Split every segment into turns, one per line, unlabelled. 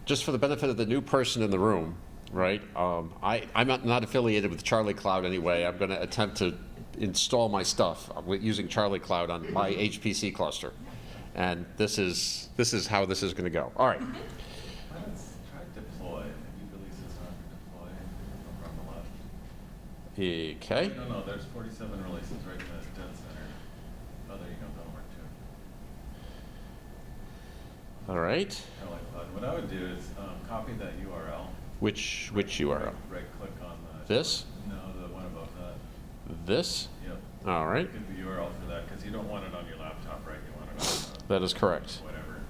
just for the benefit of the new person in the room, right? I'm not affiliated with Charliecloud anyway. I'm going to attempt to install my stuff using Charliecloud on my HPC cluster, and this is how this is going to go. All right.
Let's try deploy. Maybe release this on deploy over on the left.
Okay.
No, there's 47 releases right in the dead center. Oh, there you go. That'll work too.
All right.
Charliecloud. What I would do is copy that URL.
Which URL?
Right click on the.
This?
No, the one above that.
This?
Yep.
All right.
Get the URL for that because you don't want it on your laptop, right? You want it on
That is correct.
whatever.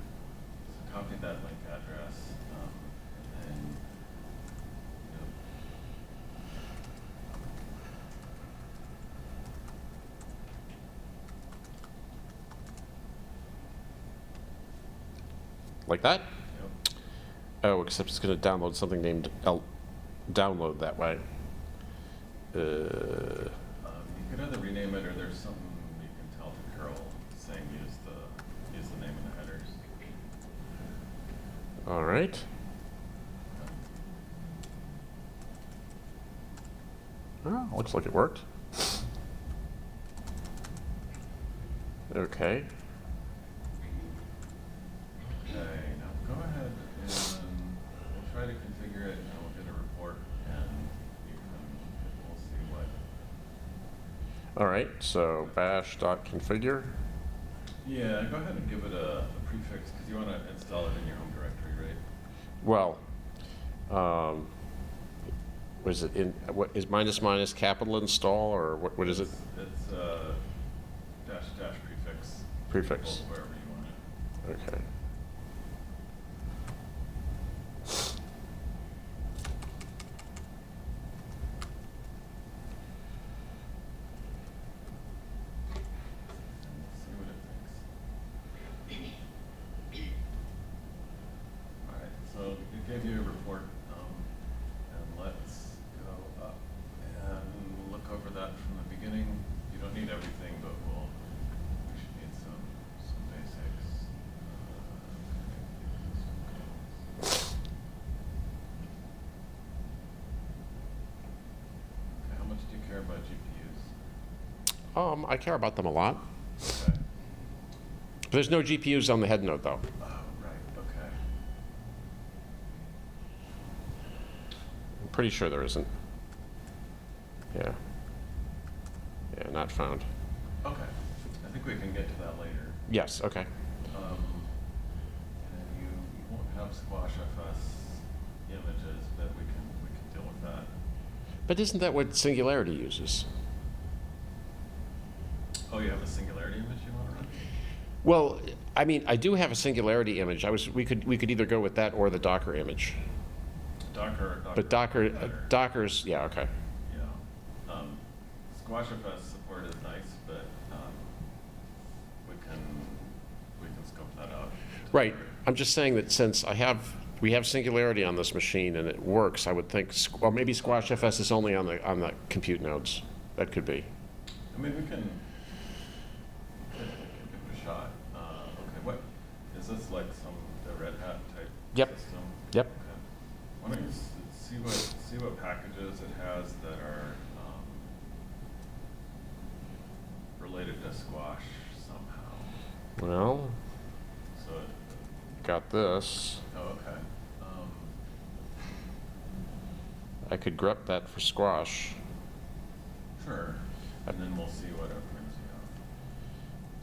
So copy that link address. And yep.
Like that?
Yep.
Oh, except it's going to download something named download that way.
You could either rename it or there's something you can tell to curl saying use the name in the headers.
All right. Oh, looks like it worked. Okay.
Okay, now go ahead and we'll try to configure it and we'll get a report and we'll see what.
All right, so bash.configure.
Yeah, go ahead and give it a prefix because you want to install it in your home directory, right?
Well, was it in, what is minus capital install, or what is it?
It's dash prefix.
Prefix.
Wherever you want it.
Okay.
See what it thinks. All right, so it gave you a report, and let's go up and look over that from the beginning. You don't need everything, but we should need some basics. Okay, how much do you care about GPUs?
I care about them a lot.
Okay.
There's no GPUs on the head node, though.
Oh, right, okay.
I'm pretty sure there isn't. Yeah. Yeah, not found.
Okay, I think we can get to that later.
Yes, okay.
And you won't have Squash FS images, but we can deal with that.
But isn't that what Singularity uses?
Oh, you have a Singularity image you want to run?
Well, I mean, I do have a Singularity image. We could either go with that or the Docker image.
Docker.
But Docker's, yeah, okay.
Yeah. Squash FS support is nice, but we can scope that out.
Right. I'm just saying that since we have Singularity on this machine and it works, I would think, well, maybe Squash FS is only on the compute nodes. That could be.
I mean, we can give it a shot. Okay, what is this, like the Red Hat type
Yep.
system?
Yep.
Okay. Why don't you see what packages it has that are related to Squash somehow.
Well,
So,
got this.
oh, okay.
I could grep that for Squash.
Sure. And then we'll see what openings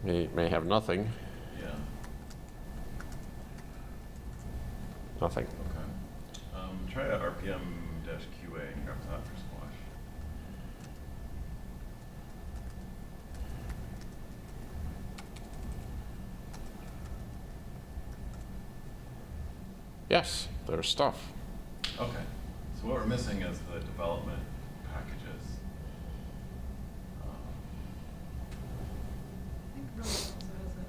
you have.
May have nothing.
Yeah.
Nothing.
Okay. Try a RPM-QA and grab that for Squash.
Yes, there's stuff.
Okay. So what we're missing is the development packages.
I think Rose also has a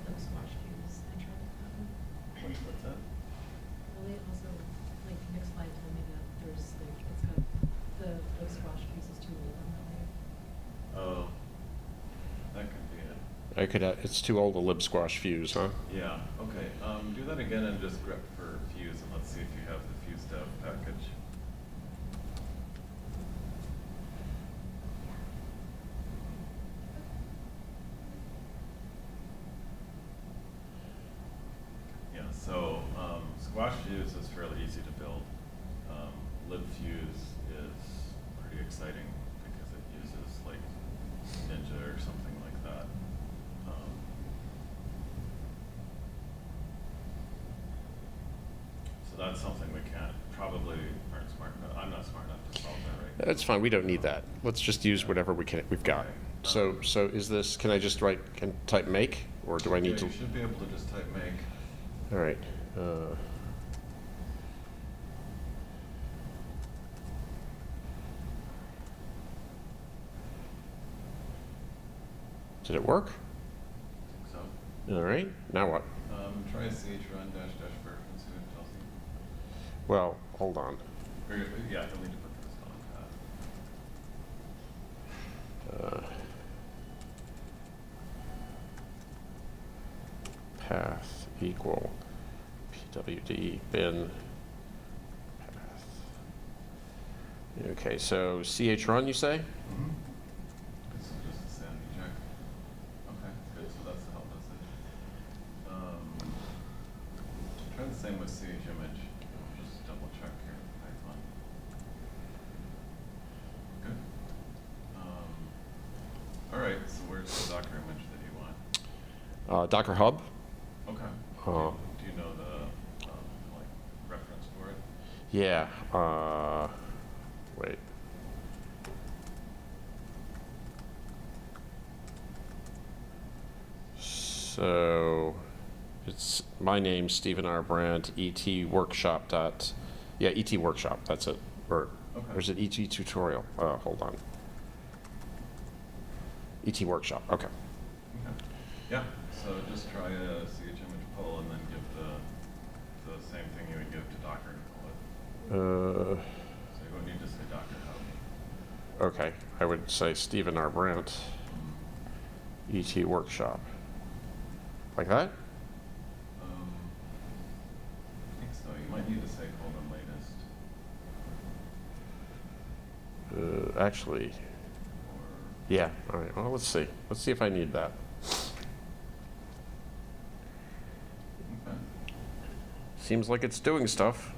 lib-squash views. I tried that one.
What's that?
Lily also, like, Nick's slide told me that there's, like, it's got, the lib-squash views is too old on that layer.
Oh, that could be it.
It's too old a lib squash fuse, huh?
Yeah, okay. Do that again and just grep for fuse and Squash Fuse is fairly easy to build. LibFuse is pretty exciting because it uses like Ninja or something like that. So that's something we probably aren't smart enough. I'm not smart enough to solve that right now.
That's fine, we don't need that. Let's just use whatever we've got.
Okay.
So is this, can I just type make, or do I need
Yeah,
to?
you should be able to just type make.
All right. Did it work?
I think so.
All right, now what?
Try chrun dash dash bird and see what it tells you.
Well, hold on.
Or, yeah, you'll need to put this on
Path equal pwd bin path. Okay, so chrun you say?
Mm-hmm. This is just a sanity check. Okay, good. So that's the help message. Try the same with chimage. Just double check here with Python. Good. All right. So where's the Docker image that you want?
Docker Hub.
Okay. Do you know the like reference for it?
Yeah. Wait. So it's my name, Stephen R. Brandt, ET Workshop dot. Yeah, ET Workshop. That's it. Or is it ET Tutorial? Hold on. ET Workshop. Okay.
Okay. Yeah. So just try a chimage pull and then give the same thing you would give to Docker to pull it. So you won't need to say Docker Hub.
Okay. I would say Stephen R. Brandt, ET Workshop. Like that?
I think so. You might need to say latest.
Actually,
Or
yeah. All right. Well, let's see. Let's see if I need that.
okay.
Seems like it's doing stuff.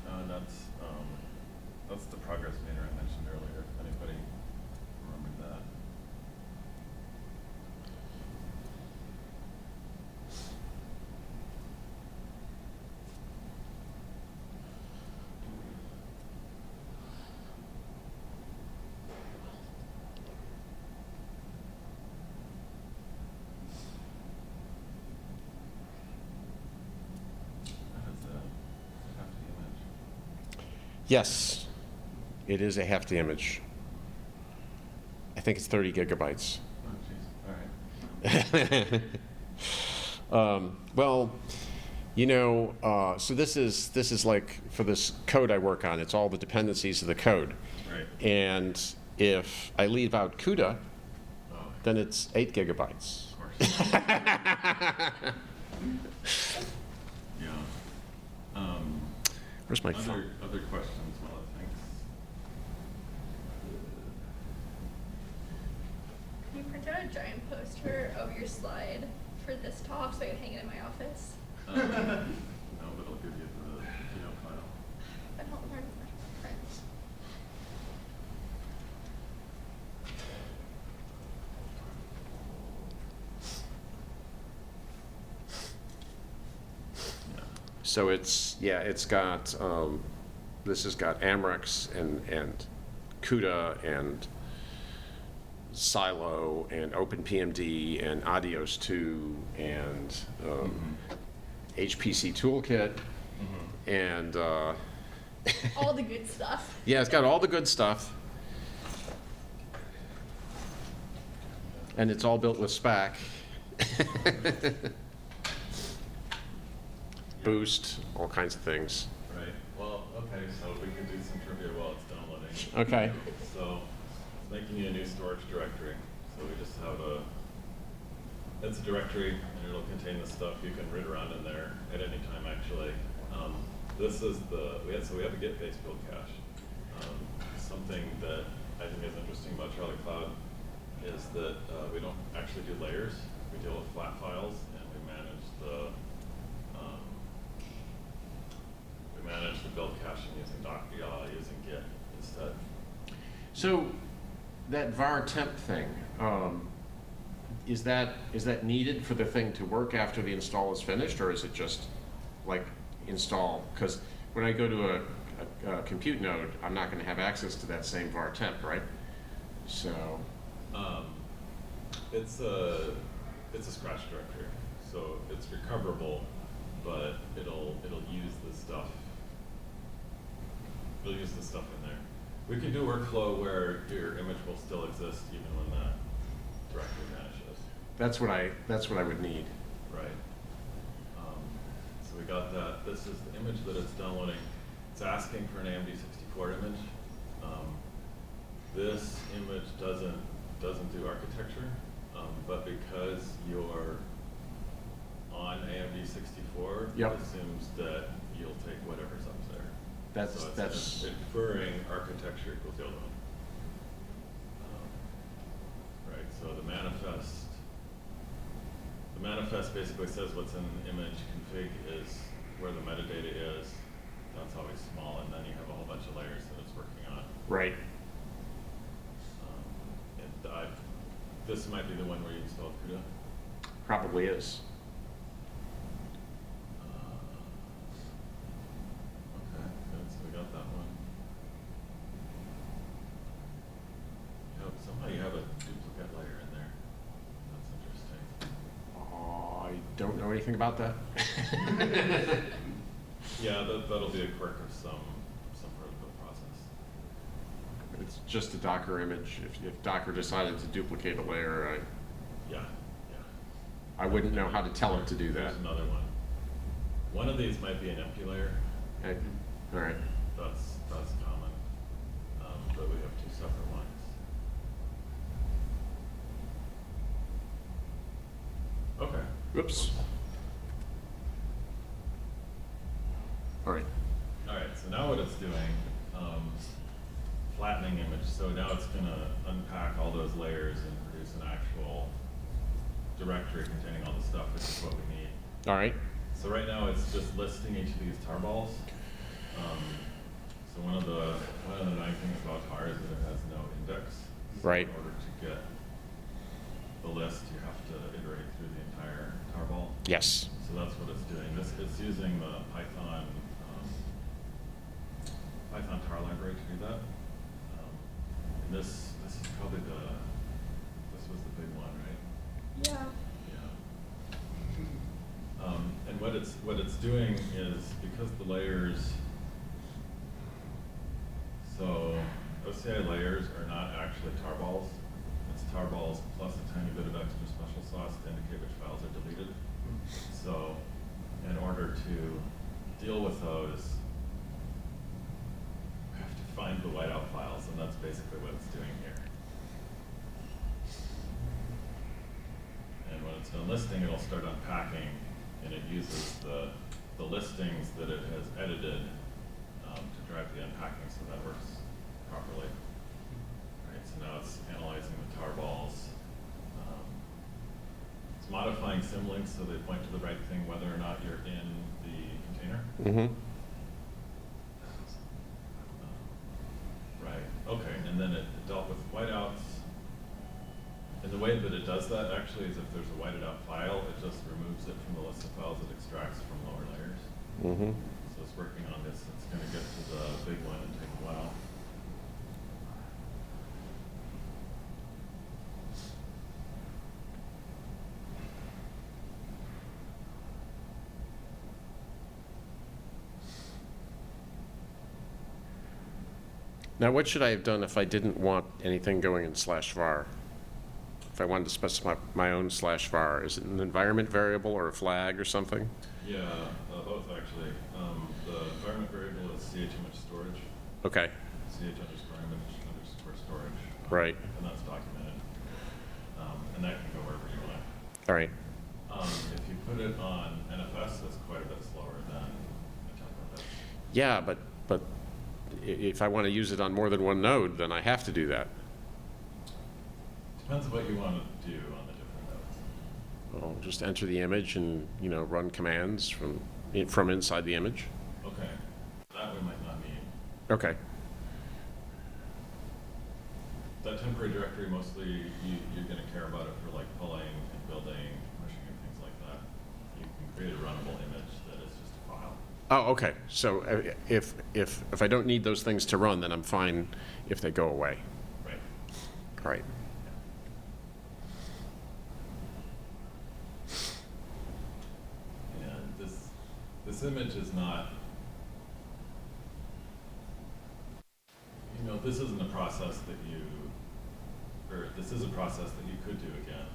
And that's the progress meter I mentioned earlier. If anybody remembered that. That is a hefty image.
Yes, it is a hefty image. I think it's 30 gigabytes.
Oh, jeez. All right.
Well, you know, so this is like for this code I work on. It's all the dependencies of the code,
Right.
and if I leave out CUDA,
Oh,
then it's 8 gigabytes.
of course. Yeah.
Where's my phone?
Other questions while it thinks.
Can you print out a giant poster of your slide for this talk so I can hang it in my office?
No, but it'll give you the keynote file.
I don't learn much about print.
Yeah.
So it's got this has got Amrex and CUDA and Silo and OpenPMD and Adios 2 and HPC Toolkit and
All the good stuff.
yeah, it's got all the good stuff. And it's all built with SPAC. Boost, all kinds of things.
Right. Well, okay, so we can do some trivia while it's downloading.
Okay.
So it's making you a new storage directory. So we just have it's a directory and it'll contain the stuff you can root around in there at any time actually. This is we have a Git-based build cache. Something that I think is interesting about Charliecloud that we don't actually do layers. We deal with flat files, and we manage the build caching using Git instead.
So that var temp thing, is that needed for the thing to work after the install is finished, or is it just like install? Because when I go to a compute node, I'm not going to have access to that same var temp, right? So
It's a scratch directory, so it's recoverable, but it'll use the stuff. It'll use the stuff in there. We can do workflow where your image will still exist even when that directory vanishes.
that's what I would need.
Right. So we got that. This is the image that it's downloading. It's asking for an AMD64 image. This image doesn't do architecture, but because you're on AMD64,
Yep.
it assumes that you'll take whatever's up there. So it's
That's
inferring architecture equals the other one. Right. So the manifest basically says what's in the image. Config is where the metadata is. That's always small, and then you have a whole bunch of layers that it's working on.
right.
This might be the one where you installed CUDA.
Probably is.
Okay, good. So we got that one. Somehow you have a duplicate layer in there. That's interesting.
I don't know anything about that.
Yeah, that'll be a quirk of some part of the process.
It's just a Docker image. If Docker decided to duplicate a layer,
Yeah.
I wouldn't know how to tell it to do that.
There's another one. One of these might be an empty layer.
Okay. All right.
That's common. But we have two separate ones. Okay.
Whoops. All right.
All right, so now what it's doing, flattening image. So now it's going to unpack all those layers and produce an actual directory containing all the stuff, which is what we need.
All right.
So right now it's just listing each of these tarballs. So one of the nice things about tar is that it has no index. So
Right.
in order to get the list, you have to iterate through the entire tarball.
Yes.
So that's what it's doing. It's using the Python tar library to do that. And this is probably this was the big one, right?
Yeah.
Yeah. And what it's doing is because the layers, so OCI layers are not actually tarballs. It's tarballs plus a tiny bit of extra special sauce to indicate which files are deleted. So in order to deal with those, we have to find the whiteout files, and that's basically what it's doing here. And when it's done listing, it'll start unpacking, and it uses the listings that it has edited to drive the unpacking, so that works properly. Right, so now it's analyzing the tarballs. It's modifying symlinks so they point to the right thing whether or not you're in the container.
Mm-hmm.
Right, okay, and then it dealt with whiteouts. And the way that it does that actually is if there's a whited out file, it just removes it from the list of files it extracts from lower layers.
Mm-hmm.
So it's working on this. It's going to get to the big one and take a while.
Now, what should I have done if I didn't want anything going in /var? If I wanted to specify my own /var, is it an environment variable or a flag or something?
Yeah, both actually. The environment variable is image storage.
Okay.
image underscore storage.
Right.
And that's documented. And that can go wherever you want.
All right.
If you put it on NFS, it's quite a bit slower than a template.
Yeah, but if I want to use it on more than one node, then I have to do that.
To Depends what you want to do on the different nodes.
I'll just enter the image and, run commands from inside the image.
Okay, that we might not need.
Okay.
That temporary directory, mostly you're going to care about it for like pulling and building, pushing and things like that. You can create a runnable image that is just a file.
Oh, okay. So if I don't need those things to run, then I'm fine if they go away.
Right.
Right.
And this image is not, this isn't a process that this is a process that you could do again,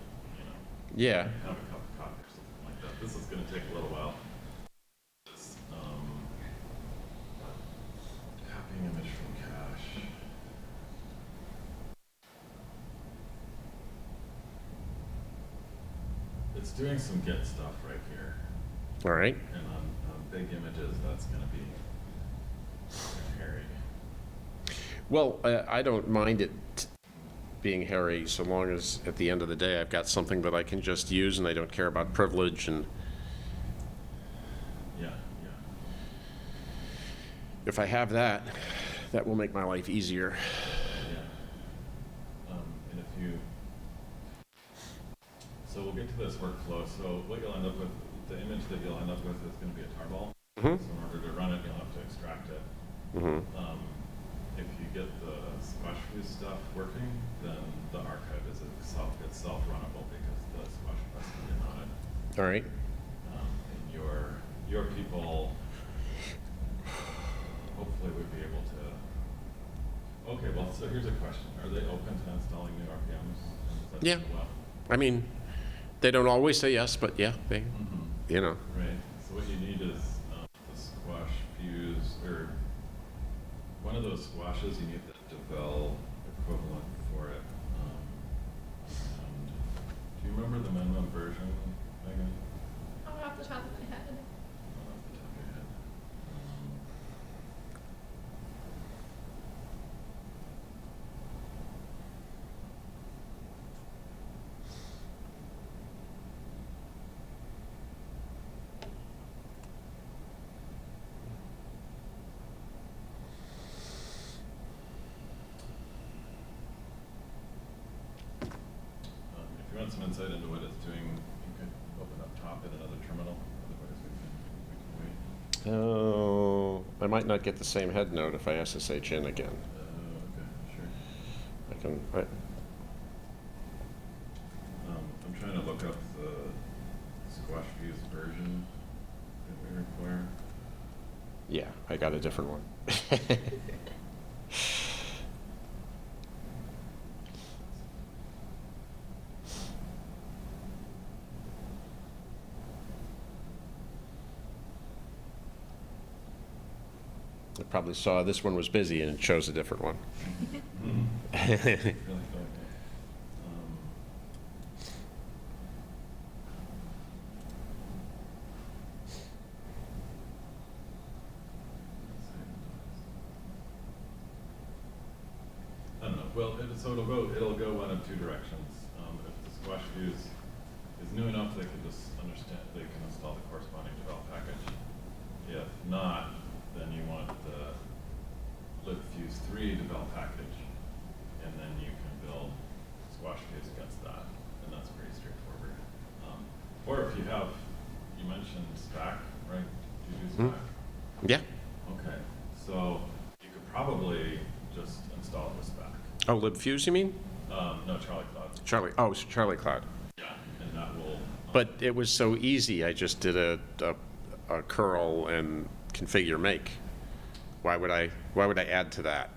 Yeah.
have a cup of coffee or something like that. This is going to take a little while. This, copying image from cache. It's doing some Git stuff right here.
All right.
And on big images, that's going to be hairy.
Well, I don't mind it being hairy so long as at the end of the day I've got something that I can just use and I don't care about privilege and
Yeah.
if I have that, that will make my life easier.
Yeah. And if you, so we'll get to this workflow. So what you'll end up with, the image that you'll end up with is going to be a tarball.
Mm-hmm.
So in order to run it, you'll have to extract it.
Mm-hmm.
If you get the squash view stuff working, then the archive is it's self-runnable because the squash precedent on it.
All right.
And your people hopefully would be able to. Okay, well, so here's a question: are they open to installing new RPMs? Does that
Yeah.
go well?
I mean, they don't always say yes, but yeah, they,
Right. So what you need is the squash fuse, or one of those squashes. You need the devel equivalent for it. And do you remember the minimum version, Megan?
Off the top of my head.
Off the top of your head. If you want some insight into what it's doing, you could open up top in another terminal. Otherwise, we can wait.
oh, I might not get the same head node if I SSH in again.
Okay, sure. I'm trying to look up the squash fuse version that we require.
Yeah, I got a different one. I probably saw this one was busy and it chose a different one.
Really cool. I don't know. Well, so it'll go one of two directions. If the squash fuse is new enough, they can just they can install the corresponding devel package. If not, then you want the libfuse3 devel package, and then you can build squash fuse against that, and that's pretty straightforward. Or if you mentioned SPAC, right? Do you do SPAC?
Yeah.
Okay, so you could probably just install it with SPAC.
Oh, libfuse, you mean?
No, Charliecloud.
Charliecloud.
Yeah, and that will.
But it was so easy. I just did a curl and configure make. Why would I add to that?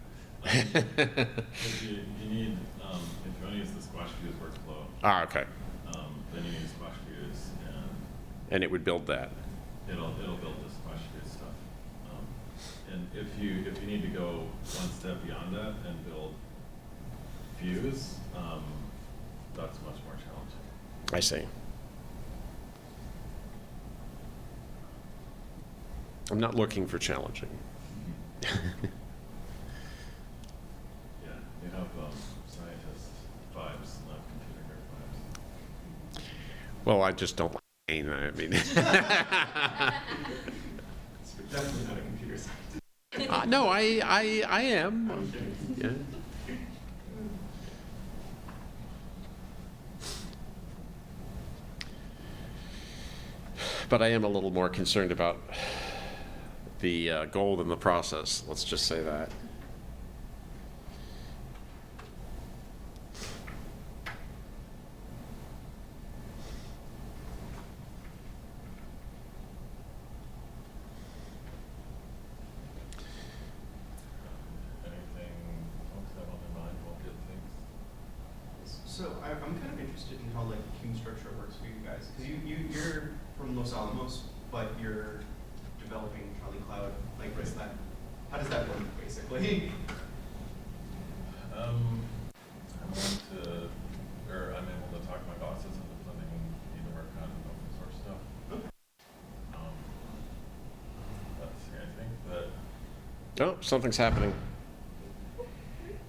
If you need, if you want to use the squash fuse workflow,
Ah, okay.
then you need squash fuse,
And it would build that.
it'll build the squash fuse stuff. And if you need to go one step beyond that and build fuse, that's much more challenging.
I see. I'm not looking for challenging.
Yeah, you have scientist vibes, not
Well, I just don't like pain, I mean.
It's definitely not a computer scientist.
No, I am. Yeah. But I am a little more concerned about the goal than the process. Let's just say that.
Anything folks have on their mind while we get things?
So I'm kind of interested in how like the team structure works for you guys, because you're from Los Alamos, but you're developing Charliecloud. Like, what's that? How does that work, basically?
I'm willing to, or I'm able to talk to my bosses into letting me to work on open source stuff. That's the only thing, but
Oh, something's happening.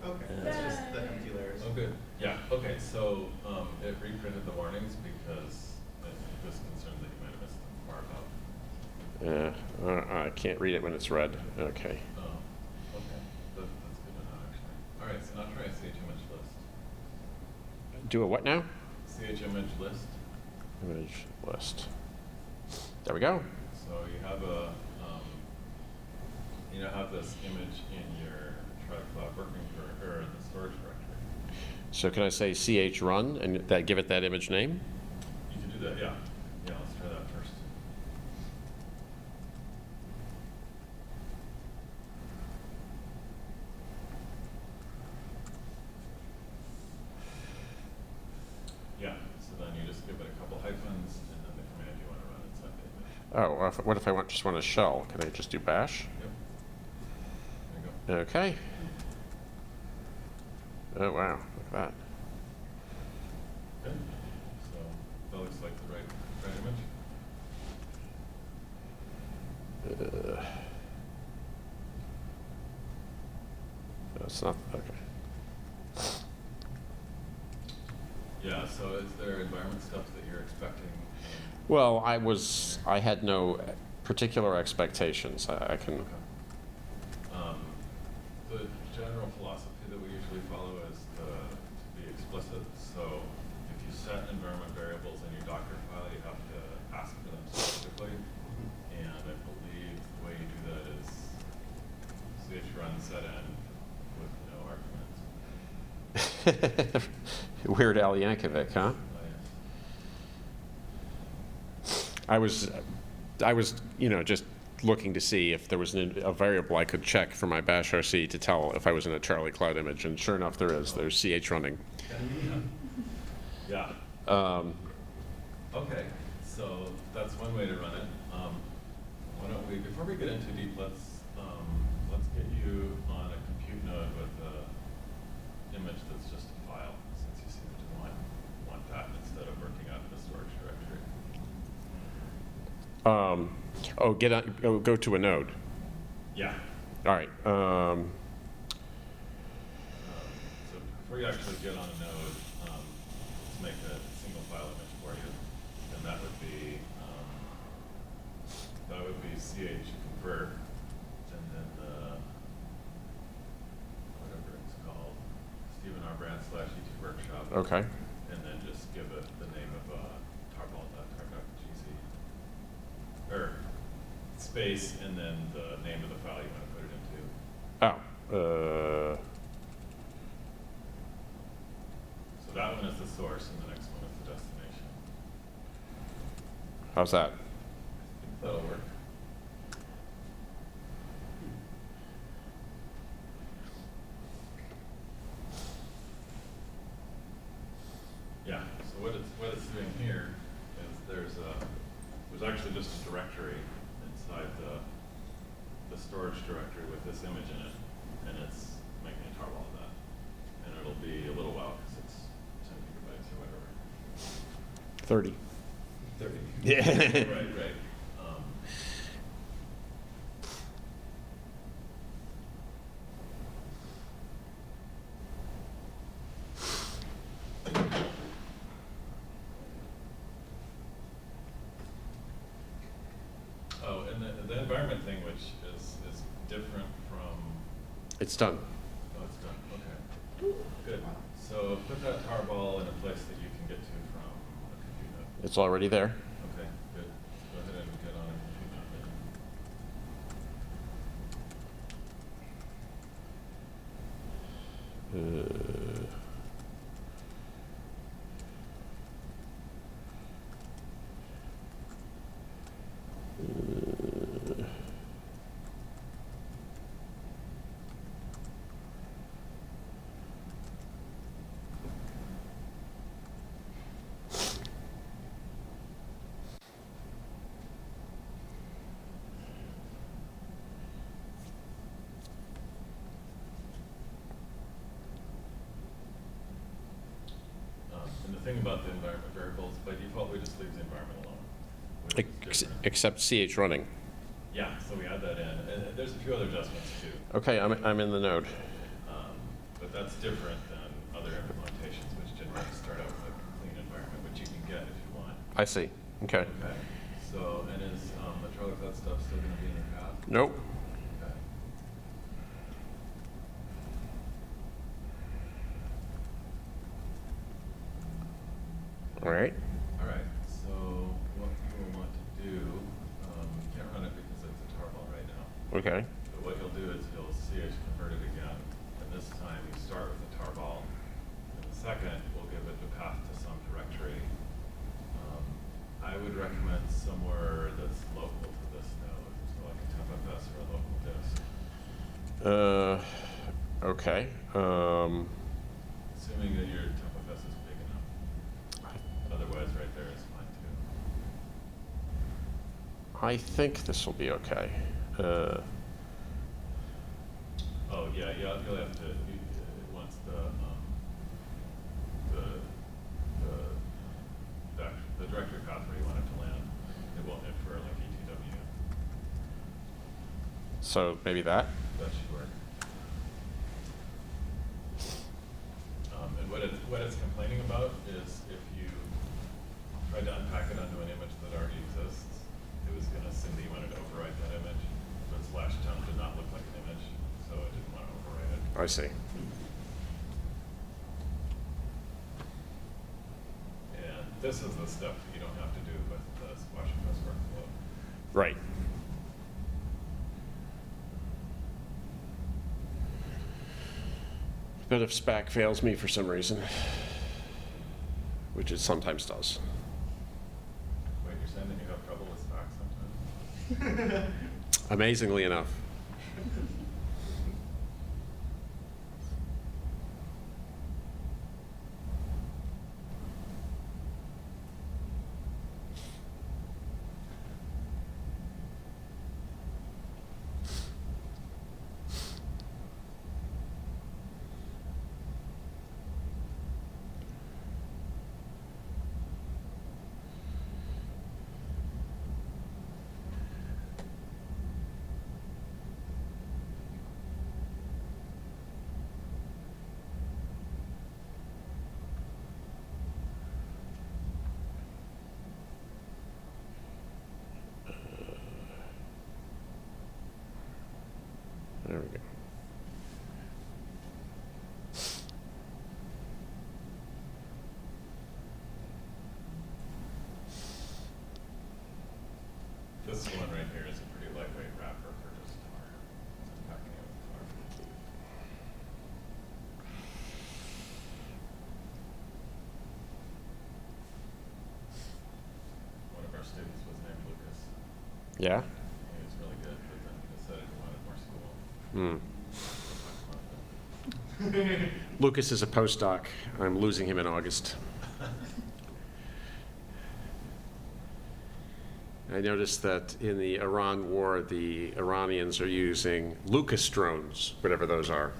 Okay, that's just the empty layers.
oh, good. Yeah. Okay. So it reprinted the warnings because it was concerned that you might have missed the markup.
I can't read it when it's red. Okay.
Oh, okay. That's good to know, actually. All right. So now try a CHImage list.
Do a what now?
CHImage list.
Image list. There we go.
So you have have this image in your Charliecloud working or in the storage directory.
So can I say chrun and that give it that image name?
You can do that, yeah. Yeah, let's try that first. Yeah, so then you just give it a couple hyphens and then the command you want to run inside the image.
Oh, what if I just want a shell? Can I just do bash?
Yep. There you go.
Okay. Oh, wow. Look at that.
Good. So that looks like the right image.
That's not, okay.
Yeah, so is there environment stuff that you're expecting?
Well, I had no particular expectations. I can,
Okay. The general philosophy that we usually follow is to be explicit. So if you set environment variables in your Docker file, you have to ask for them specifically. And I believe the way you do that is chrun setin with no arguments.
Weird Al Yankovic, huh? I was, just looking to see if there was a variable I could check for my bash RC to tell if I was in a Charliecloud image, and sure enough, there is. There's ch running.
Yeah. Okay, so that's one way to run it. Why don't we, before we get into deep, let's get you on a compute node with an image that's just a file, since you seem to want that instead of working out the storage directory.
Go to a node.
Yeah.
All right.
So before you actually get on a node, let's make a single file image for you, and that would be chconvert, and then whatever it's called, Stephen R. Brand /ET Workshop.
Okay.
And then just give it the name of tarball.tar.gc, or space, and then the name of the file you want to put it into.
Oh.
So that one is the source, and the next one is the destination.
How's that?
I think that'll work. Yeah. So what it's doing here is there's actually just a directory inside the storage directory with this image in it, and it's making a tarball of that, and it'll be a little while because it's 10 gigabytes or whatever.
30.
30.
Yeah.
Right. the environment thing, which is different from,
It's done.
oh, it's done, okay. Good. So put that tar ball in a place that you can get to from a computer.
It's already there.
Okay, good. Go ahead and get on a computer. And the thing about the environment variables, by default, we just leave the environment alone. Which is different.
Except CH running.
Yeah, so we add that in. And there's a few other adjustments too.
Okay, I'm in the node.
But that's different than other implementations, which generally start out with a clean environment, which you can get if you want.
I see. Okay.
Okay. So, and is the Charliecloud stuff still going to be in your path?
Nope.
Okay.
All right.
All right. So what you will want to do, you can't run it because it's a tarball right now.
Okay.
But what you'll do is you'll CH convert it again, and this time you start with the tarball. And the second, we'll give it the path to some directory. I would recommend somewhere that's local to this node, so like a temp/fs or a local disk.
Okay.
Assuming that your temp/fs is big enough. Otherwise, right there is fine too.
I think this will be okay.
Oh yeah, you'll have to once the directory path where you want it to land, it won't infer like ETW.
So maybe that.
That should work. And what it's complaining about is if you tried to unpack it onto an image that already exists, it was going to assume that you wanted to overwrite that image, but /temp did not look like an image, so it didn't want to overwrite it.
I see.
And this is the stuff that you don't have to do with the squash and press workflow.
Right. But if SPAC fails me for some reason, which it sometimes does.
Wait, you're saying that you have trouble with SPAC sometimes?
Amazingly enough. There we go.
This one right here is a pretty lightweight wrapper for just tar. It's packing it with tar. One of our students was named Lucas.
Yeah?
He was really good, but then he decided he wanted more school.
Lucas is a postdoc. I'm losing him in August. I noticed that in the Iran war, the Iranians are using Lucas drones, whatever those are.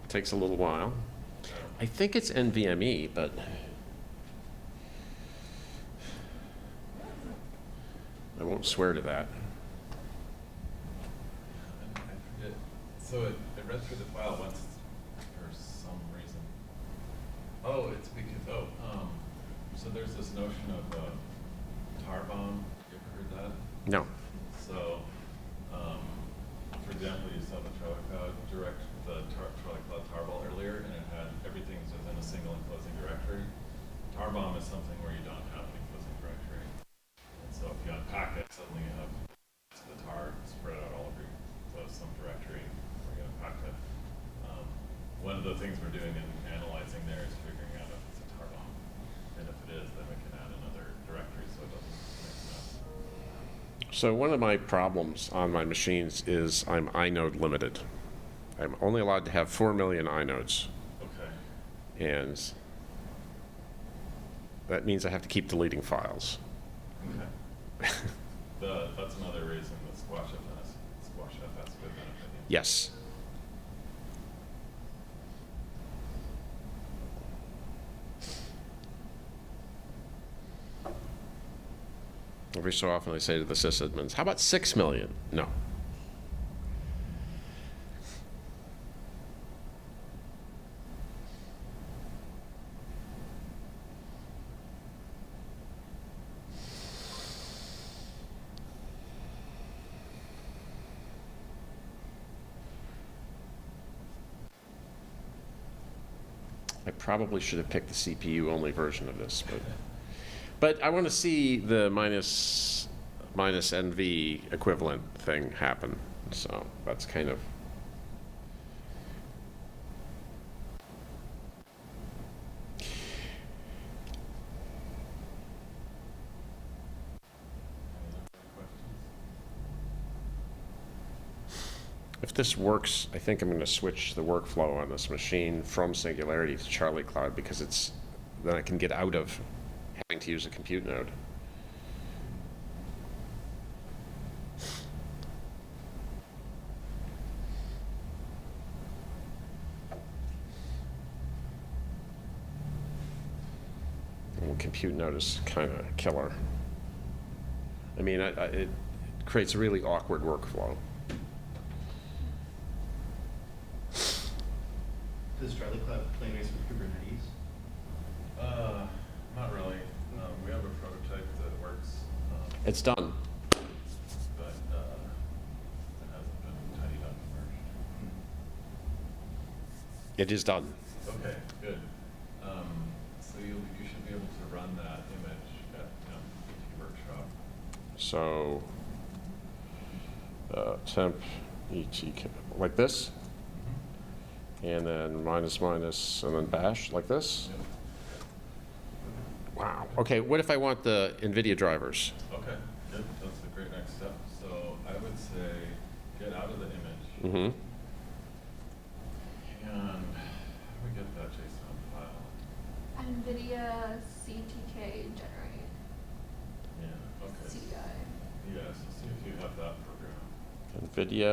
Takes a little while. I think it's NVMe, but I won't swear to that.
I forget. So it read through the file once for some reason. Oh, it's because, so there's this notion of tar bomb. You ever heard that?
No.
So, for example, you saw the Charliecloud Charliecloud tarball earlier, and it had everything's within a single enclosing directory. Tarbomb is something where you don't have an enclosing directory. And so if you unpack it, suddenly you have the tar spread out all over some directory where you unpacked it. One of the things we're doing in analyzing there is figuring out if it's a tarbomb. And if it is, then we can add another directory so it doesn't make a mess.
So one of my problems on my machines is I'm inode limited. I'm only allowed to have 4 million inodes.
Okay.
And that means I have to keep deleting files.
Okay. That's another reason that Squash FS would benefit you.
Yes. Every so often I say to the sysadmins, how about 6 million? No. I probably should have picked the CPU-only version of this, but I want to see the minus NV equivalent thing happen. So that's kind of. If this works, I think I'm going to switch the workflow on this machine from Singularity to Charliecloud because then I can get out of having to use a compute node. And compute node is kind of killer. I mean, it creates a really awkward workflow.
Does Charliecloud play nice with Kubernetes?
Not really. We have a prototype that works.
It's done.
But it hasn't been tidied up and merged.
It is done.
Okay, good. So you should be able to run that image at PT Workshop.
So temp ET like this, and then minus and then bash like this.
Yep.
Wow. Okay, what if I want the NVIDIA drivers?
Okay, good. That's a great next step. So I would say get out of the image.
Mm-hmm.
And how do we get that JSON file?
NVIDIA CTK generate
Yeah, okay.
CI.
Yeah, so see if you have that program.
NVIDIA.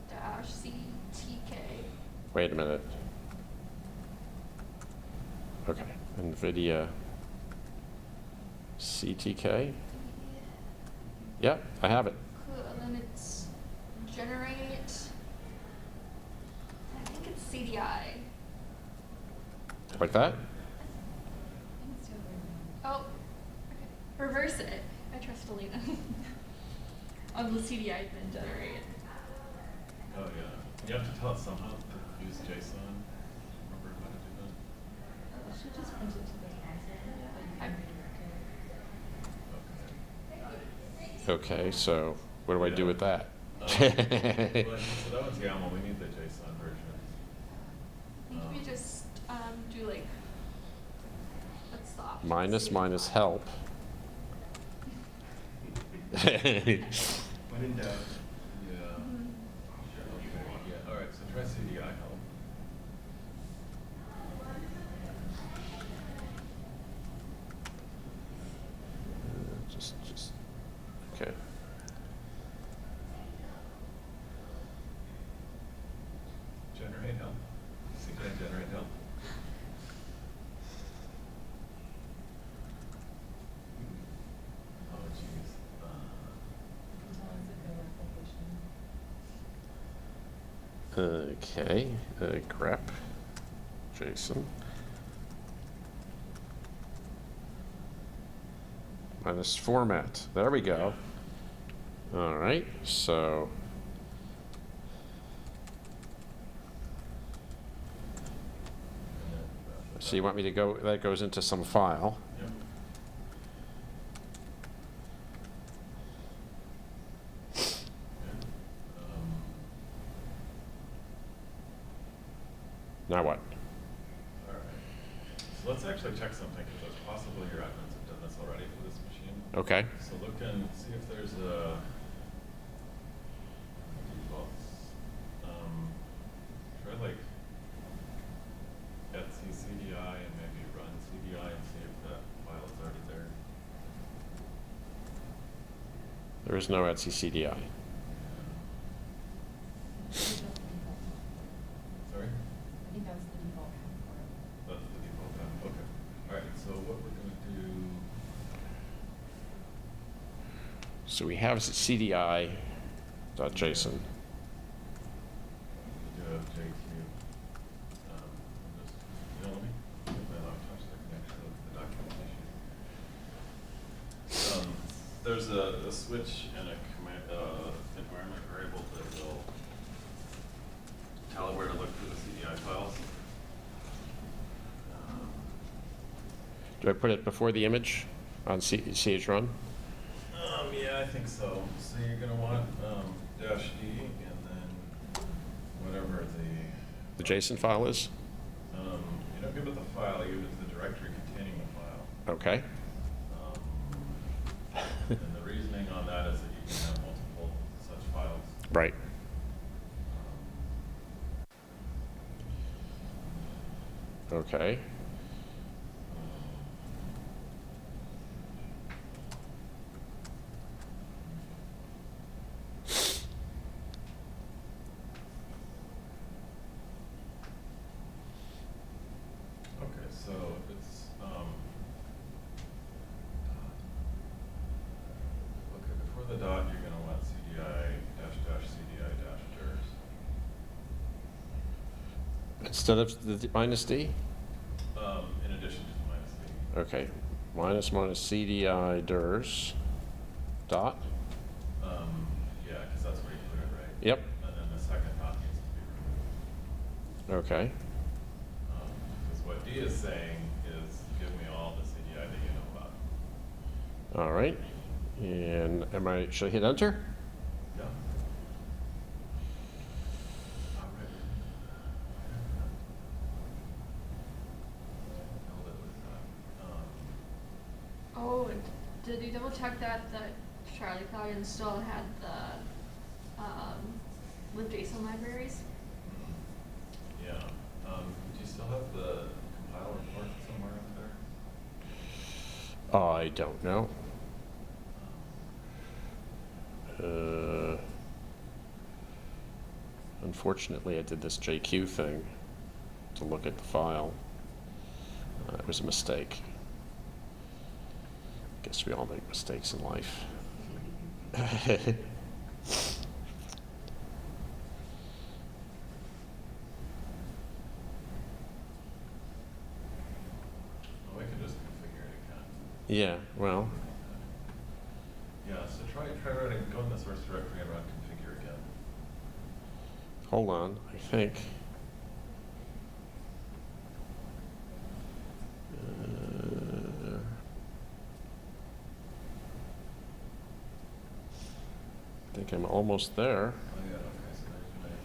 Dash CTK.
Wait a minute. Okay, NVIDIA CTK. Yep, I have it.
Cool, and then it's generate. I think it's CDI.
Like that?
I think it's the other way around.
Oh, okay. Reverse it. I trust Alina. On the CDI, then generate.
Oh, yeah. You have to tell it somehow to use JSON. Remember how to do that?
It should just print it to the console, but you can read it, okay?
Okay.
Okay, so what do I do with that?
Well, so that one's YAML. We need the JSON version.
I think we just do like, let's stop.
minus help.
When in doubt.
Yeah.
Mhm.
Okay. Yeah. All right. So try CDI help.
Just, okay.
Generate help. CDI generate help.
Okay, grep, JSON. Minus format. There we go. All right, so. So you want me to go, that goes into some file.
Yep.
Now what?
All right. So let's actually check something, because it's possible your admins have done this already for this machine.
Okay.
So look and see if there's a defaults. Try like etsy CDI and maybe run CDI and see if that file is already there.
There is no Etsy CDI.
I think that's the default.
Sorry?
I think that's the default for it.
That's the default tab. Okay. All right. So what we're gonna do?
So we have CDI.json.
We do have JQ. Just, let me get my laptop so I can actually look at the documentation. There's a switch and a command, environment variable that will tell it where to look for the CDI files.
Do I put it before the image on chrun?
Yeah, I think so. So you're gonna want dash D and then whatever
The JSON file is?
you don't give it the file, you give it the directory containing the file.
Okay.
And the reasoning on that is that you can have multiple such files.
Right. Okay.
Okay, so it's okay, before the dot you're gonna want CDI dash dash CDI dash dirs.
Instead of the minus D?
In addition to the minus D.
Okay. Minus CDI dirs dot.
Yeah, because that's where you put it, right?
Yep.
And then the second dot needs to be removed.
Okay.
Because what D is saying is, give me all the CDI that you know about.
All right. And should I hit enter?
Yeah. All right. Held it with that.
Oh, did you double check that the Charliecloud install had the with JSON libraries?
Yeah. Do you still have the compile report somewhere up there?
I don't know. Unfortunately, I did this JQ thing to look at the file. It was a mistake. Guess we all make mistakes in life.
Well, we can just configure it again.
Yeah, well,
Yeah, so try running, go in the source directory and run configure again.
hold on, I think. I think I'm almost there.
Oh yeah, okay, so there's your name.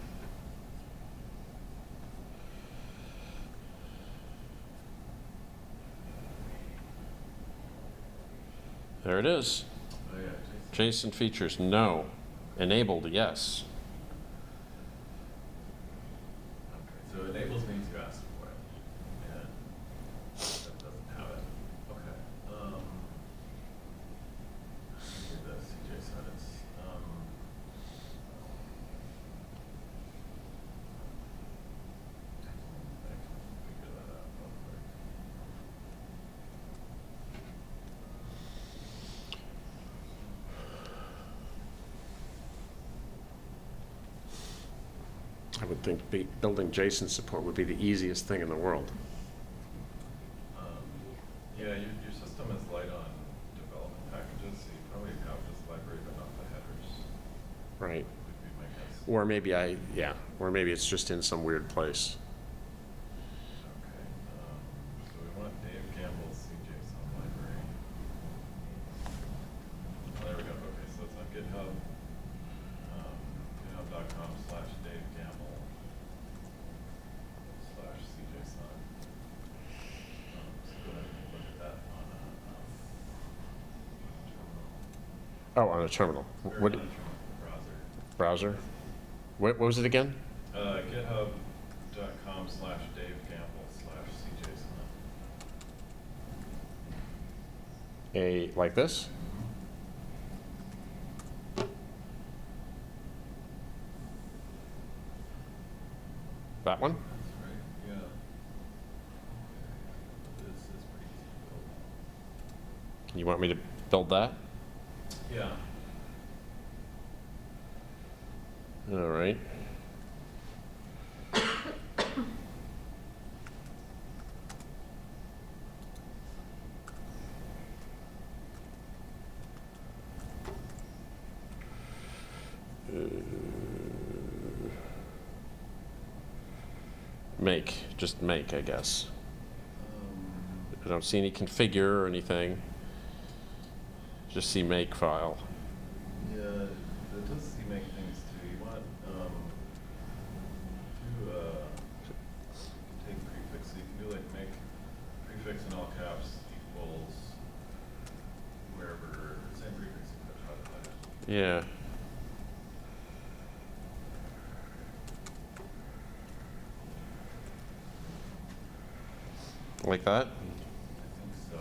There it is.
Oh yeah,
JSON features, no. Enabled, yes.
Okay, so enables means you asked for it, and that doesn't have it. Okay. Give the CJ said it's I can figure that out real quick.
I would think building JSON support would be the easiest thing in the world.
Yeah, your system is light on development packages, so you probably have this library, but not the headers,
Right.
would be my guess.
Or maybe it's just in some weird place.
Okay, so we want Dave Campbell's CJSON library. Oh, there we go, okay, so it's on GitHub, github.com/Dave Campbell /CJSON. So go ahead and look at that on a terminal.
Oh, on a terminal.
Or
What
not a terminal, browser.
browser? What was it again?
GitHub.com/Dave Campbell /CJSON.
Like this? That one?
That's right, yeah. This is pretty easy to
You want me to build that?
build. Yeah.
All right. Just make, I guess. I don't see any configure or anything. Just see make file.
Yeah, it does see make things too. You want take prefix. So you can do like make prefix in all caps equals wherever same prefix you put how to put it.
Yeah. Like that?
I think so.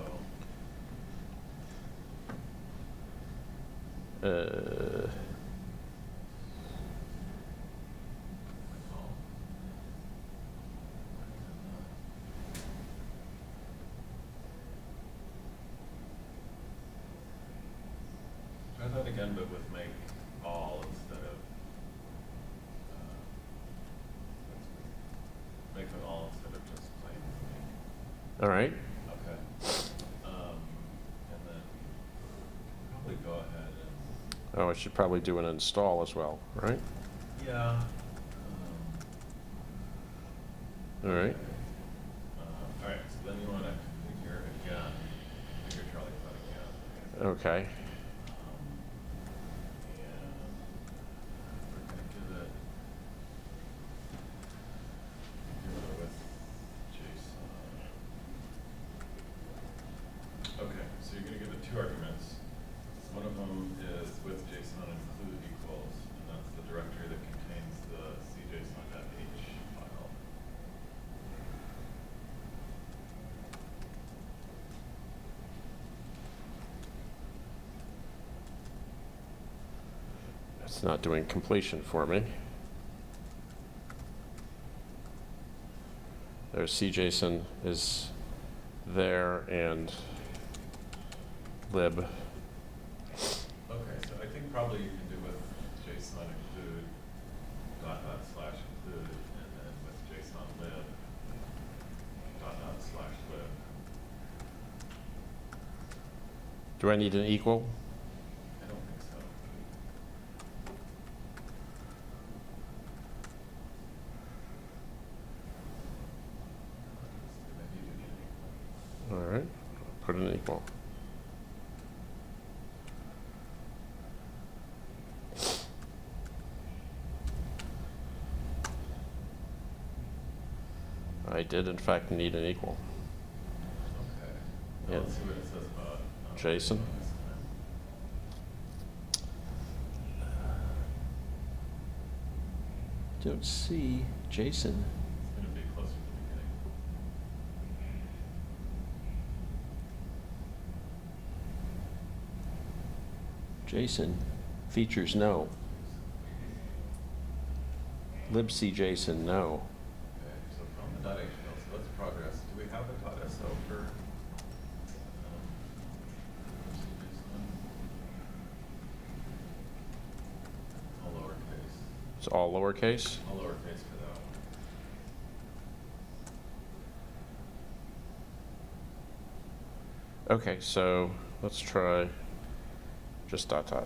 Try that again, but with make all instead of make them all instead of just plain make.
All right.
Okay. And then probably go ahead and
Oh, I should probably do an install as well, right?
yeah.
All right.
All right. So then you want to configure again. Configure Charliecloud again.
Okay.
And we're going to give it with JSON. Okay, so you're going to give it two arguments. One of them is with JSON include equals, and that's the directory that contains the cjson.h file.
It's not doing completion for me. There's CJSON is there and lib.
Okay, so I think probably you can do with JSON include /include, and then with JSON lib /lib.
Do I need an equal?
I don't think so. Maybe you do need an equal.
All right. Put an equal. I did in fact need an equal.
Okay.
Yeah.
Let's see what it says about
JSON.
this time.
Don't see JSON.
It's going to be closer to the beginning.
JSON features no. libc JSON no.
Okay, so from the .html, so let's progress. Do we have a .so for all lowercase?
It's all lowercase.
All lowercase for
Okay, so let's try just dot dot.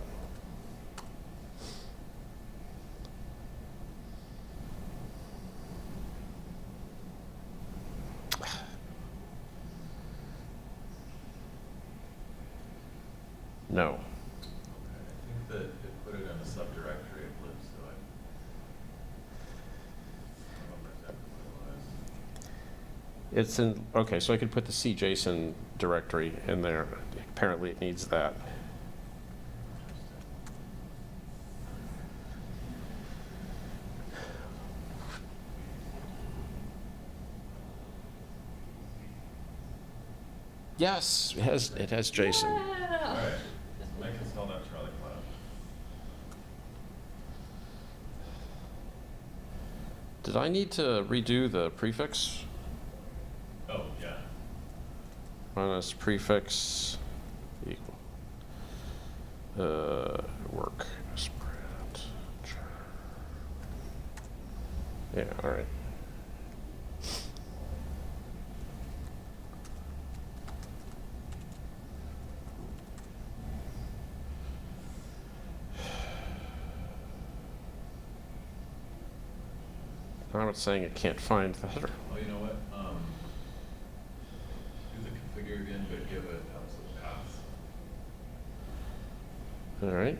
No.
Okay, I think that it put it in a subdirectory of lib, so I don't remember exactly what it was.
It's in, okay, so I could put the CJSON directory in there. Apparently it needs that. Yes, it has JSON.
Yeah.
All right, so Mike installed out Charliecloud.
Did I need to redo the prefix?
Oh, yeah.
Minus prefix equal. Work. Spread. Yeah, all right. Now it's saying it can't find the header.
Oh, you know what? Do the configure again, but give it absolute paths.
All right.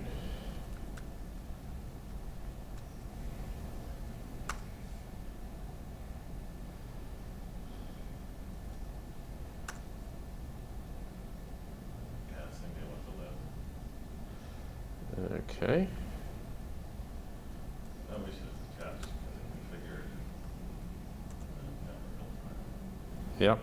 Yeah, same deal with the lib.
Okay.
No, we should have chat because it configured.
Yep.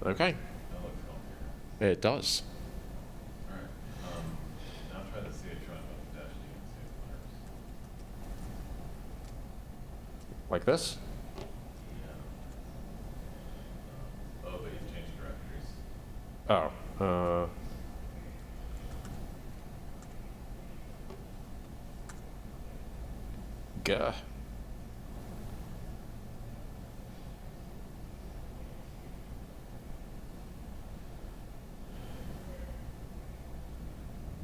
Okay.
That looks healthier.
It does.
All right. Now try the CH run with dash D and see if it works.
Like this?
Yeah. Oh, but you've changed directories.
Oh. Gah.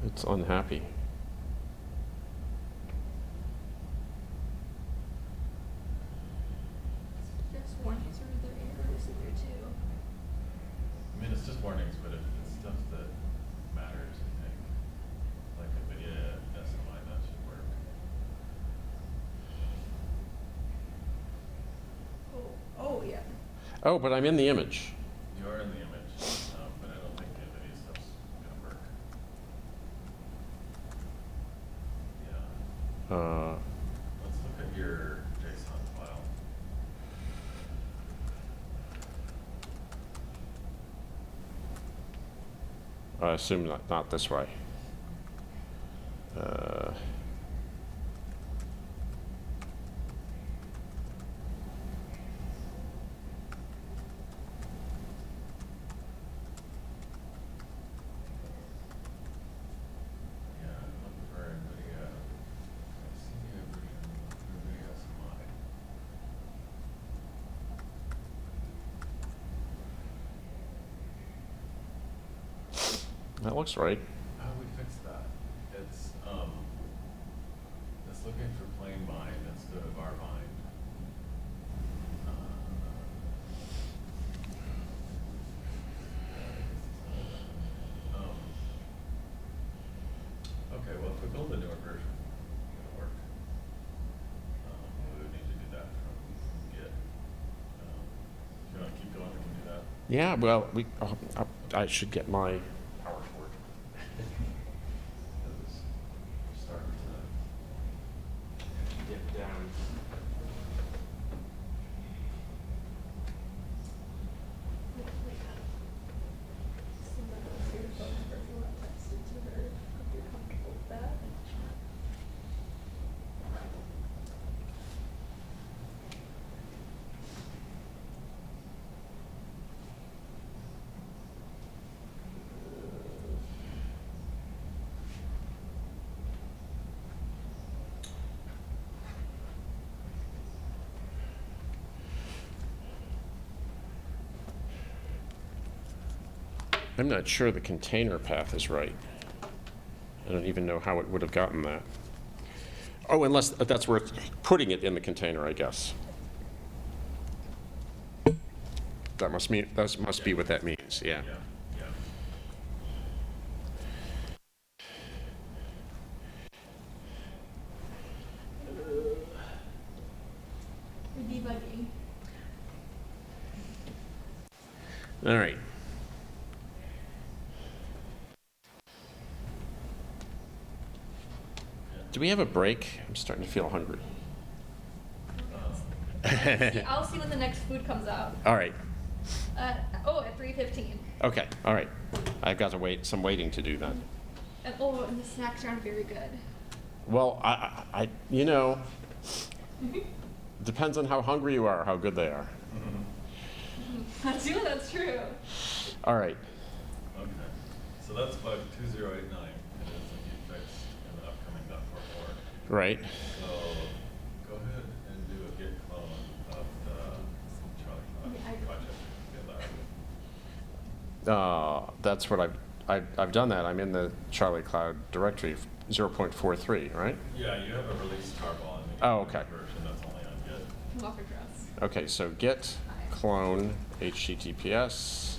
It's unhappy.
There's warnings or there errors in there too.
I mean, it's just warnings, but if it's stuff that matters, I think, like a video SMI, that should work.
Oh yeah.
Oh, but I'm in the image.
You are in the image, but I don't think the video stuff's gonna work. Yeah. Let's look at your JSON file.
I assume not this way.
Yeah, I'm looking for NVIDIA. Senior version of NVIDIA SMI.
That looks right.
How do we fix that? It's looking for plain bind instead of our bind. Okay, well, if we build a newer version, it'll work. We would need to do that from Git. If you want to keep going, we can do that.
Yeah, well, I should get my
Power forward. Starting to
get down. I'm not sure the container path is right. I don't even know how it would have gotten that. Oh, unless that's where it's putting it in the container, I guess. That must be what that means, yeah.
Yeah, yeah.
For debugging.
All right. Do we have a break? I'm starting to feel hungry.
I'll see when the next food comes out.
All right.
At 3:15.
Okay, all right. I've got to some waiting to do then.
And and the snacks aren't very good.
Well, you know, depends on how hungry you are, how good they are.
That's true.
All right.
Okay, so that's bug 2089, and it's a defect in the upcoming .44.
Right.
So go ahead and do a git clone of the Charliecloud project. Get that.
That's what I've done that. I'm in the Charliecloud directory 0.43, right?
Yeah, you have a release tarball, and
Oh, okay.
version that's only on Git.
Walker dress.
Okay, so git clone HTTPS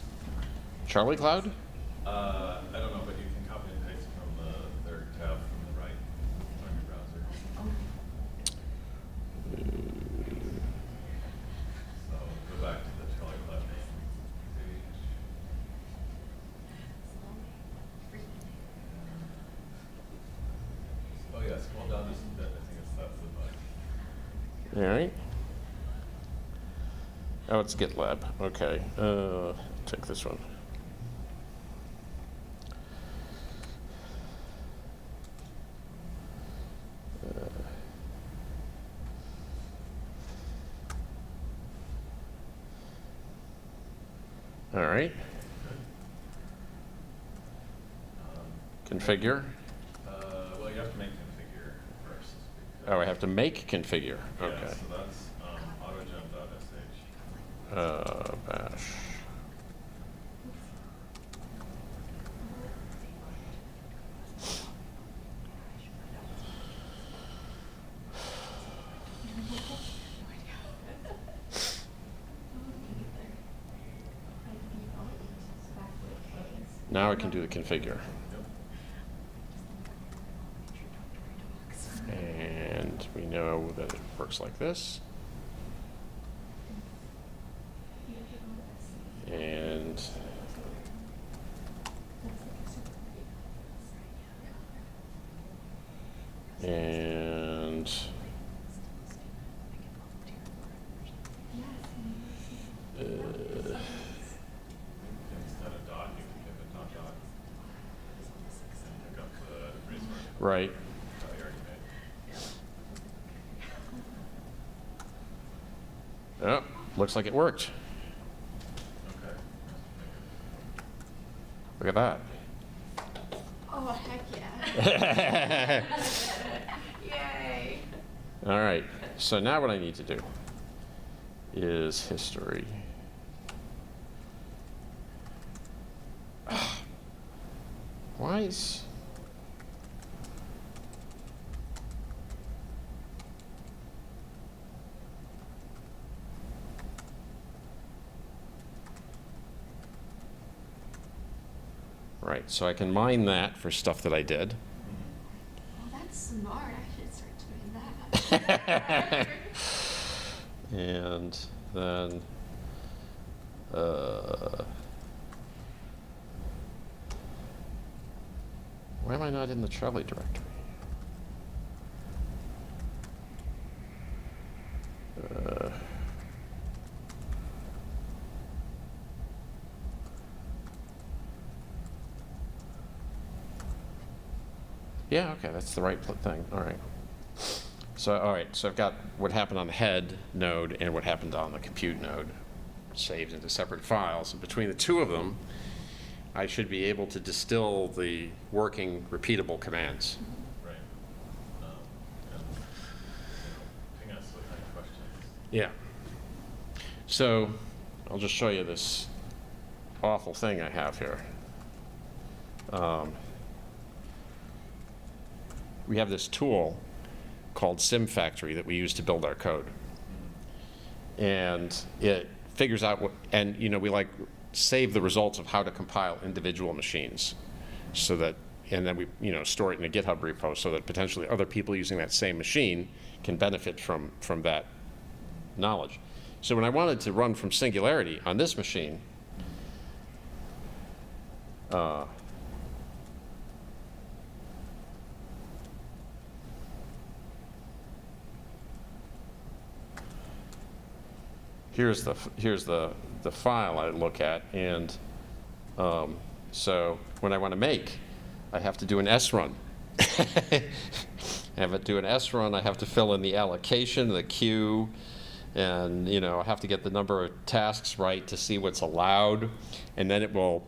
Charliecloud.
I don't know, but you can copy and paste from the third tab from the right on your browser. So go back to the Charliecloud page. Oh yeah, scroll down just a bit. I think that's the bug.
All right. Oh, it's GitLab. Okay. Take this one. All right. Configure.
Well, you have to make configure first.
Oh, I have to make configure.
Yeah,
Okay.
so that's autojump.sh.
Bash. Now I can do the configure. And we know that it works like this. And
Instead of dot, you can give it dot dot. And pick up the resource
right.
that you already made.
Oh, looks like it worked.
Okay.
Look at that.
Oh, heck yeah. Yay.
All right. So now what I need to do is history. Why is... Right, so I can mine that for stuff that I did.
Oh, that's smart. I should start doing that.
And then, why am I not in the Charlie directory? Yeah, okay, that's the right thing. All right. So, all right, so I've got what happened on the head node and what happened on the compute node saved into separate files. And between the two of them, I should be able to distill the working, repeatable commands.
Right. And, ping us with any questions.
Yeah. So I'll just show you this awful thing I have here. we have this tool called Sim Factory that we use to build our code. And it figures out what, and we like save the results of how to compile individual machines so that, and then we store it in a GitHub repo so that potentially other people using that same machine can benefit from that knowledge. So when I wanted to run from Singularity on this machine, here's the file I look at, and so when I want to make, I have to do an S run. I have to do an S run. I have to fill in the allocation, the queue, and I have to get the number of tasks right to see what's allowed, and then it will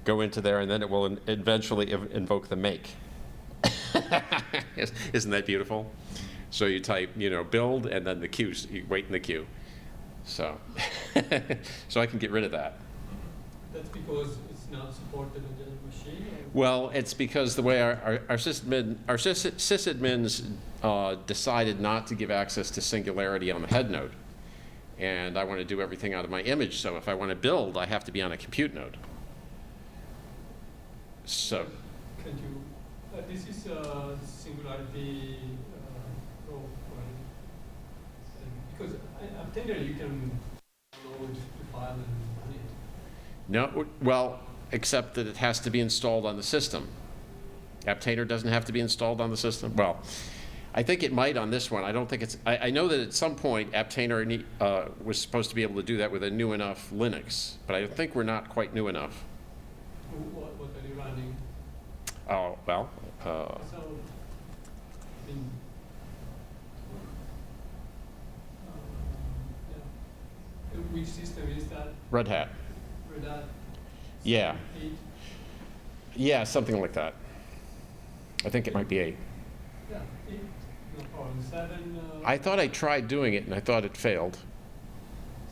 go into there, and then it will eventually invoke the make. Isn't that beautiful? So you type, build, and then the queue. You wait in the queue. So, so I can get rid of that.
That's because it's not supported in the machine? Or?
Well, it's because the way our sysadmins decided not to give access to Singularity on the head node. And I want to do everything out of my image, so if I want to build, I have to be on a compute node. So.
Can you, this is Singularity Pro, right? Because Aptainer, you can load the file and run it.
No, well, except that it has to be installed on the system. Aptainer doesn't have to be installed on the system. Well, I think it might on this one. I don't think it's, I know that at some point Aptainer was supposed to be able to do that with a new enough Linux, but I think we're not quite new enough.
What are you running?
Oh, well.
So, I mean, yeah. Which system is that?
Red Hat.
Red Hat?
Yeah.
8?
Yeah, something like that. I think it might be 8.
Yeah, 8. No problem. 7.
I thought I tried doing it and I thought it failed.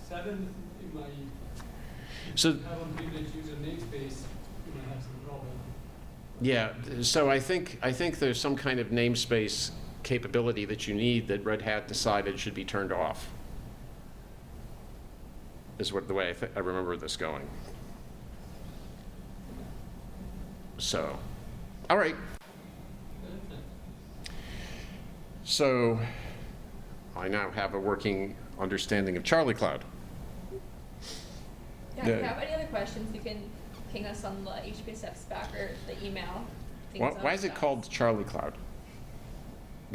7, it might.
So.
If you have unprivileged user namespace, you might have some problem.
Yeah, so I think there's some kind of namespace capability that you need that Red Hat decided should be turned off. Is what the way I remember this going. So, all right. So, I now have a working understanding of Charliecloud.
Yeah, if you have any other questions, you can ping us on the HPSF spec or the email.
Why is it called Charliecloud?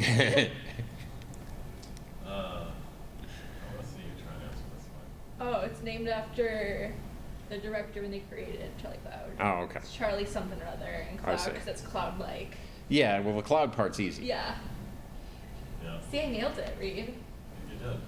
I want to see you try and answer this one.
Oh, it's named after the director when they created Charliecloud.
Oh, okay.
It's Charlie something or other, and
I
cloud
see.
because it's cloud-like.
Yeah, well, the cloud part's easy.
Yeah.
Yeah,
See, I nailed it, Reid.
you did.